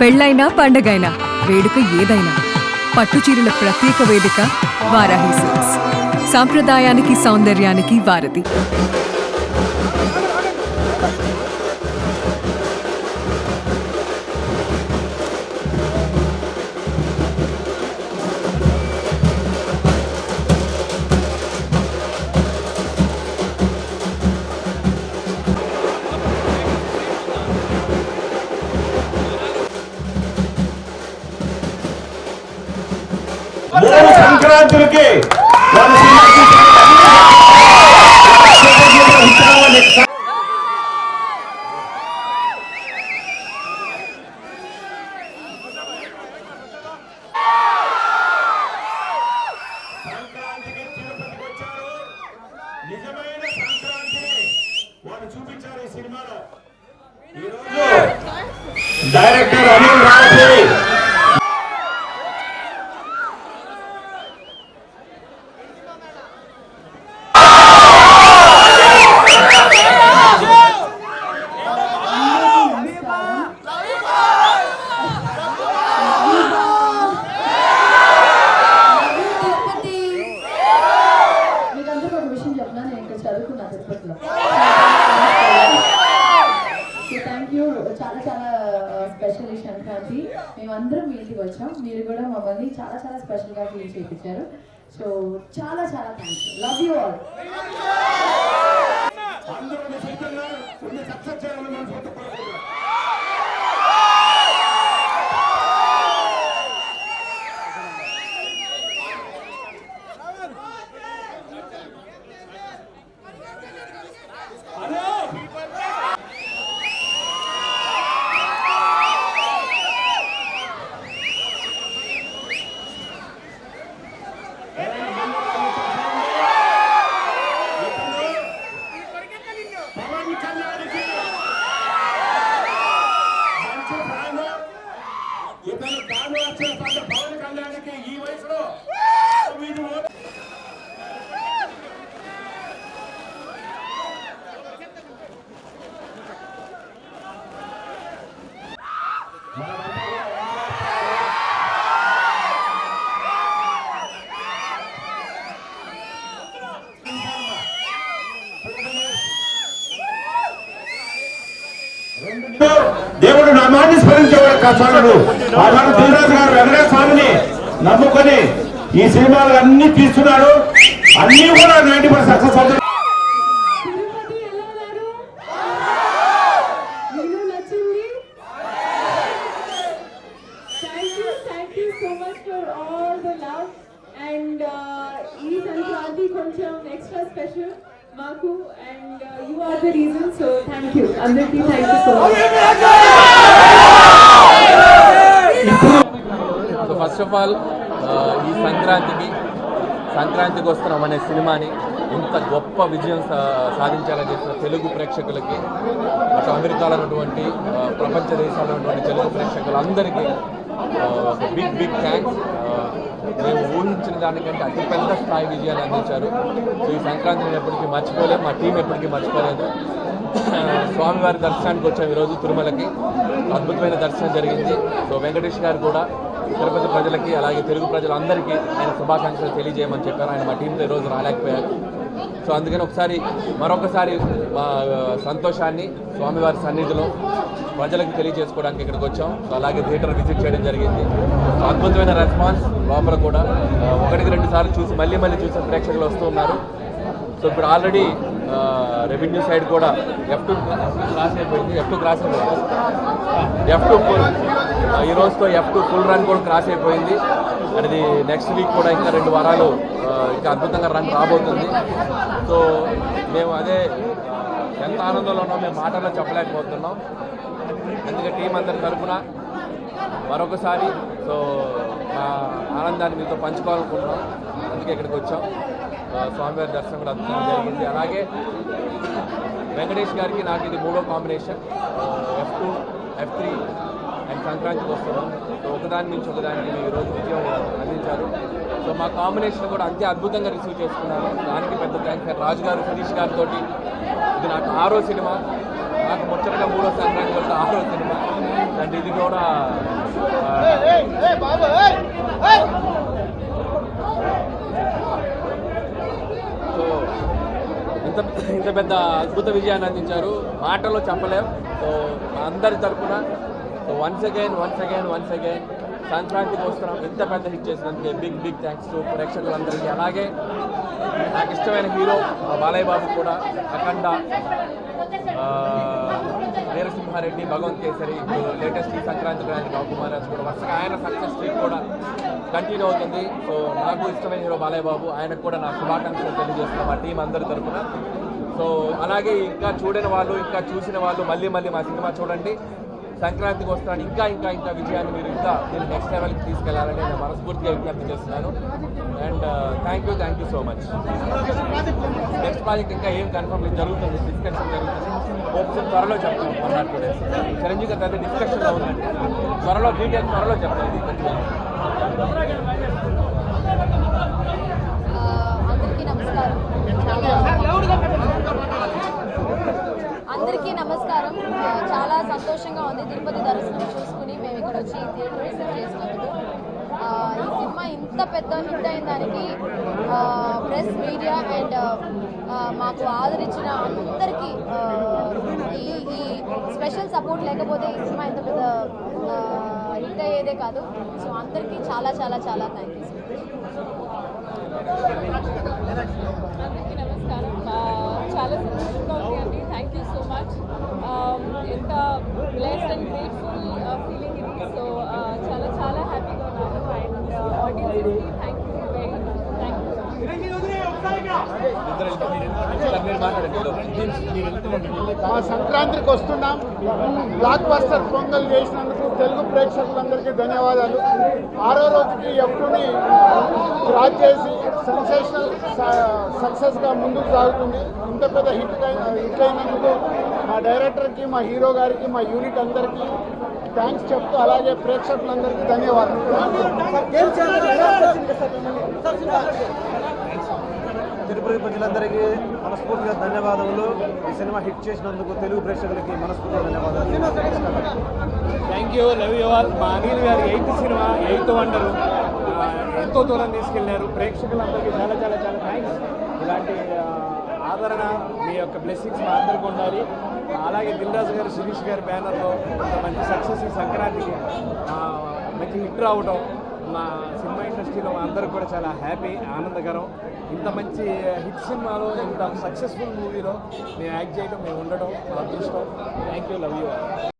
పెళ్లైనా పండగైనా వేడుక ఏదైనా పట్టుచీరల ప్రత్యేక వేదిక వారాహి సిల్క్స్. సాంప్రదాయానికి సౌందర్యానికి వారధి. సంక్రాంతికి తిరుపతికి వచ్చారు. నిజమైన సంక్రాంతిని వాళ్ళు చూపించారు ఈ సినిమాలో. ఈరోజు డైరెక్టర్ అనిల్ రావుపూడి చాలా చాలా స్పెషల్ ఈ సంక్రాంతి. మేమందరం మీ ఇంటికి వచ్చాం, మీరు కూడా మమ్మల్ని చాలా చాలా స్పెషల్గా ఫీల్ చేయించారు. సో చాలా చాలా thanks. Love you all. Pavan కళ్యాణ్కి ఈ వయసులో దేవుడు నామాన్ని స్మరించేవాడు కసాడు. దివరాజు గారు వెంకటేశ్వర స్వామిని నమ్ముకొని ఈ సినిమాలు అన్ని తీస్తున్నాడు. అన్ని కూడా 90% సక్సెస్ అవుతుంది. ఈ సంక్రాంతి కొంచెం ఎక్స్ట్రా స్పెషల్ మాకు, and you are the reason. So thank you అందరికీ. Thank you so much. First of all ఈ సంక్రాంతికి వస్తున్నాం అనే సినిమాని ఇంత గొప్ప విజయం సాధించాలని చెప్పిన తెలుగు ప్రేక్షకులకి, అటు అమెరికాలో ఉన్నటువంటి ప్రపంచ దేశాల్లో ఉన్నటువంటి తెలుగు ప్రేక్షకులందరికీ ఒక బిగ్ థ్యాంక్స్. మేము ఊహించిన దానికంటే అతిపెద్ద స్థాయి విజయాన్ని అందించారు. సో ఈ సంక్రాంతిని ఎప్పటికీ మర్చిపోలేము, మా టీం ఎప్పటికీ మర్చిపోలేదు. స్వామివారి దర్శనానికి వచ్చాము ఈరోజు తిరుమలకి. అద్భుతమైన దర్శనం జరిగింది. సో వెంకటేష్ గారు కూడా తిరుపతి ప్రజలకి అలాగే తెలుగు ప్రజలందరికీ ఆయన శుభాకాంక్షలు తెలియజేయమని చెప్పారు. ఆయన మా టీంతో ఈరోజు రాలేకపోయారు. సో అందుకని మరొకసారి సంతోషాన్ని స్వామివారి సన్నిధిలో ప్రజలకు తెలియజేసుకోవడానికి ఇక్కడికి వచ్చాం. సో అలాగే థియేటర్ విజిట్ చేయడం జరిగింది. సో అద్భుతమైన రెస్పాన్స్. లోపల కూడా 1-2 సార్లు చూసి మళ్ళీ చూసిన ప్రేక్షకులు వస్తూ ఉన్నారు. సో ఇప్పుడు ఆల్రెడీ రెవెన్యూ సైడ్ కూడా F2 క్రాస్ అయిపోయింది. F2 ఫుల్ ఈ రోజుతో F2 ఫుల్ రన్ కూడా క్రాస్ అయిపోయింది. అది నెక్స్ట్ వీక్ కూడా ఇంకా 2 వారాలు ఇంకా అద్భుతంగా రన్ రాబోతుంది. సో మేము అదే ఎంత ఆనందంలో ఉన్నాం మేము మాటల్లో చెప్పలేకపోతున్నాం. అందుకే టీం అందరి తరఫున మరొకసారి సో మా ఆనందాన్ని మీతో పంచుకోవాలనుకుంటున్నాం. అందుకే ఇక్కడికి వచ్చాం. స్వామివారి దర్శనం కూడా అద్భుతంగా జరిగింది. అలాగే వెంకటేష్ గారికి నాకు ఇది 3వ కాంబినేషన్. F2, F3 అండ్ సంక్రాంతికి వస్తున్నాం. సో ఒకదాని నుంచి ఒకదానికి ఈరోజు విజయం అందించారు. సో మా కాంబినేషన్ కూడా అంతే అద్భుతంగా రిసీవ్ చేసుకున్నాను. దానికి పెద్ద థ్యాంక్స్. రాజు గారు, సతీష్ గారితో ఇది నాకు 6వ సినిమా. నాకు ముచ్చటగా 3వ సంక్రాంతి వల్ల 6వ సినిమా అండ్ ఇది కూడా సో ఇంత ఇంత పెద్ద అద్భుత విజయాన్ని అందించారు, మాటల్లో చెప్పలేం. సో మా అందరి తరఫున సో వన్స్ అగైన్ సంక్రాంతికి వస్తున్నాం, ఇంత పెద్ద హిట్ చేసినందుకే బిగ్ థ్యాంక్స్ టు ప్రేక్షకులందరికీ. అలాగే నాకు ఇష్టమైన హీరో బాలయ్య బాబు కూడా, అఖండ, వీరసింహారెడ్డి, భగవంత్ కేసరి, ఇప్పుడు లేటెస్ట్ ఈ సంక్రాంతి రావుకుమారాజు కూడా వరుసగా ఆయన సక్సెస్ స్ట్రీట్ కూడా కంటిన్యూ అవుతుంది. సో నాకు ఇష్టమైన హీరో బాలయ్య బాబు, ఆయనకు కూడా నా శుభాకాంక్షలు తెలియజేస్తున్నాం మా టీం అందరి తరఫున. సో అలాగే ఇంకా చూడని వాళ్ళు, ఇంకా చూసిన వాళ్ళు మళ్ళీ మా సినిమా చూడండి. సంక్రాంతికి వస్తున్నాను, ఇంకా విజయాన్ని మీరు ఇంకా మీరు నెక్స్ట్ లెవెల్కి తీసుకెళ్లాలని నేను మనస్ఫూర్తిగా విజ్ఞప్తి చేస్తున్నాను. And thank you so much. Next project ఇంకా ఏం కన్ఫర్మ్ జరుగుతుంది, డిస్కషన్ జరుగుతుంది. హోప్స్ త్వరలో చెప్తాను. 1 or 2 days చిరంజీవి గారి అయితే డిస్కషన్లో ఉందండి, త్వరలో డీటెయిల్స్ త్వరలో చెప్తాను. ఇది అందరికీ నమస్కారం. చాలా సంతోషంగా ఉంది తిరుపతి దర్శనం చూసుకుని మేము ఇక్కడ వచ్చి థియేటర్ విజిట్ చేసినందుకు. ఈ సినిమా ఇంత పెద్ద హిట్ అయిన దానికి ప్రెస్, మీడియా అండ్ మాకు ఆదరించిన అందరికీ ఈ స్పెషల్ సపోర్ట్ లేకపోతే ఈ సినిమా ఇంత పెద్ద హిట్ అయ్యేదే కాదు. సో అందరికీ చాలా థ్యాంక్ యూ. అందరికీ నమస్కారం. చాలా సంతోషంగా ఉంది అండి. Thank you so much. ఎంత బ్లెస్డ్ అండ్ గ్రేట్ఫుల్ ఫీలింగ్ ఇది. సో చాలా హ్యాపీగా ఉన్నాను. అండ్ ఆడియన్స్కి thank you very much. Thank you. మా సంక్రాంతికి వస్తున్నాం. బ్లాక్ బస్టర్ పొంగల్ చేసినందుకు తెలుగు ప్రేక్షకులందరికీ ధన్యవాదాలు. 6వ రోజుకి ఎప్పుడుని క్రాస్ చేసి సెన్సేషనల్ సక్సెస్గా ముందుకు సాగుతుంది. ఇంత పెద్ద హిట్ అయినందుకు మా డైరెక్టర్కి, మా హీరో గారికి, మా యూనిట్ అందరికీ థ్యాంక్స్ చెప్తూ, అలాగే ప్రేక్షకులందరికీ ధన్యవాదాలు. తిరుపతి ప్రజలందరికీ మనస్ఫూర్తిగా ధన్యవాదములు. ఈ సినిమా హిట్ చేసినందుకు తెలుగు ప్రేక్షకులకి మనస్ఫూర్తిగా ధన్యవాదాలు. Thank you, love you all. మా అనిల్ గారి 8th సినిమా 8th వండరు ఎంతో దూరం తీసుకెళ్లారు. ప్రేక్షకులందరికీ చాలా థ్యాంక్స్. ఇలాంటి ఆదరణ, మీ యొక్క బ్లెస్సింగ్స్ మా అందరికీ ఉండాలి. అలాగే దిల్ రాజు గారు, శిరీష్ గారి బ్యానర్లో మంచి సక్సెస్ ఈ సంక్రాంతికి మంచి హిట్ రావడం మా సినిమా ఇండస్ట్రీలో మా అందరికి కూడా చాలా హ్యాపీ, ఆనందకరం. ఇంత మంచి హిట్ సినిమాలో, ఇంత సక్సెస్ఫుల్ మూవీలో మేము యాక్ట్ చేయడం, మేము ఉండడం మా అదృష్టం. Thank you, love you all.